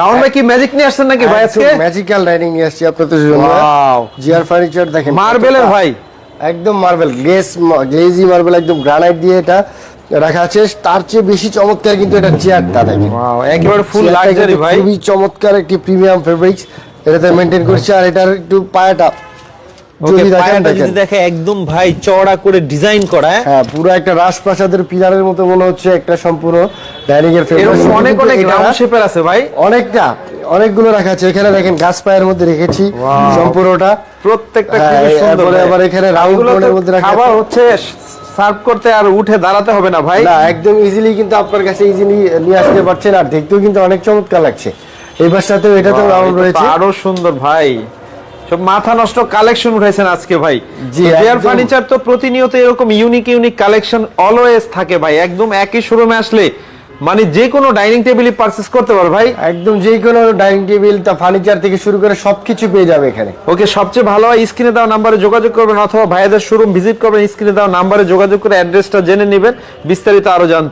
শাওন ভাই কি ম্যাজিক নিয়ে আসছেন নাকি ভাই আজকে? ম্যাজিক্যাল ডাইনিং নিয়ে আসছি আপনাদের জন্য। ওয়াও, জিআর ফার্নিচার দেখেন মার্বেলের ভাই, একদম মার্বেল গ্লেজি মার্বেল, একদম গ্রানাইট দিয়ে এটা রাখা আছে। তার চেয়ে বেশি চমৎকার কিন্তু এটা চেয়ারটা দেখেন, ওয়াও একেবারে ফুল চেয়ারটা লাক্সারি কিন্তু ভাই। খুবই চমৎকার একটি প্রিমিয়াম ফেব্রিক্স এটাতে মেইনটেইন করছে। আর এটার একটু পায়াটা ওকে, পায়াটা যদি দেখে একদম ভাই চওড়া করে ডিজাইন করা। হ্যাঁ, পুরো একটা রাজপ্রাসাদের পিলারের মতো মনে হচ্ছে একটা সম্পূর্ণ ডাইনিং এর ফেব্রিক। এরকম অনেক অনেক রাউন্ড শেপের আছে ভাই, অনেকগুলো রাখা আছে। এখানে দেখেন গাছ পায়ের মধ্যে রেখেছি সম্পূর্ণটা, প্রত্যেকটা খুবই সুন্দর। আবার এখানে রাউন্ড কোণের মধ্যে রাখা খাবার হচ্ছে সার্ভ করতে আর উঠে দাঁড়াতে হবে না ভাই, না, একদম ইজিলি কিন্তু আপনার কাছে ইজিলি নিয়ে আসতে পারছেন। আর দেখতেও কিন্তু অনেক চমৎকার লাগছে। এই পাশটাতেও এটাতেও রাউন্ড রয়েছে, আরো সুন্দর ভাই। সব মাথা নষ্ট কালেকশন উঠাইছেন আজকে ভাই। জি, জিআর একদম। ফার্নিচার তো প্রতিনিয়ত এরকম ইউনিক ইউনিক কালেকশন অলওয়েজ থাকে ভাই। একদম একই শোরুমে আসলে মানে যে কোনো ডাইনিং টেবিলই পারচেজ করতে পারো ভাই। একদম যে কোনো ডাইনিং টেবিল তা ফার্নিচার থেকে শুরু করে সবকিছু পেয়ে যাবে এখানে। ওকে, সবচেয়ে ভালো হয় স্ক্রিনে দেওয়া নাম্বারে যোগাযোগ করবেন অথবা ভাইয়াদের শোরুম ভিজিট করবেন, স্ক্রিনে দেওয়া নাম্বারে যোগাযোগ করে অ্যাড্রেসটা জেনে নেবেন বিস্তারিত আরো জানতে।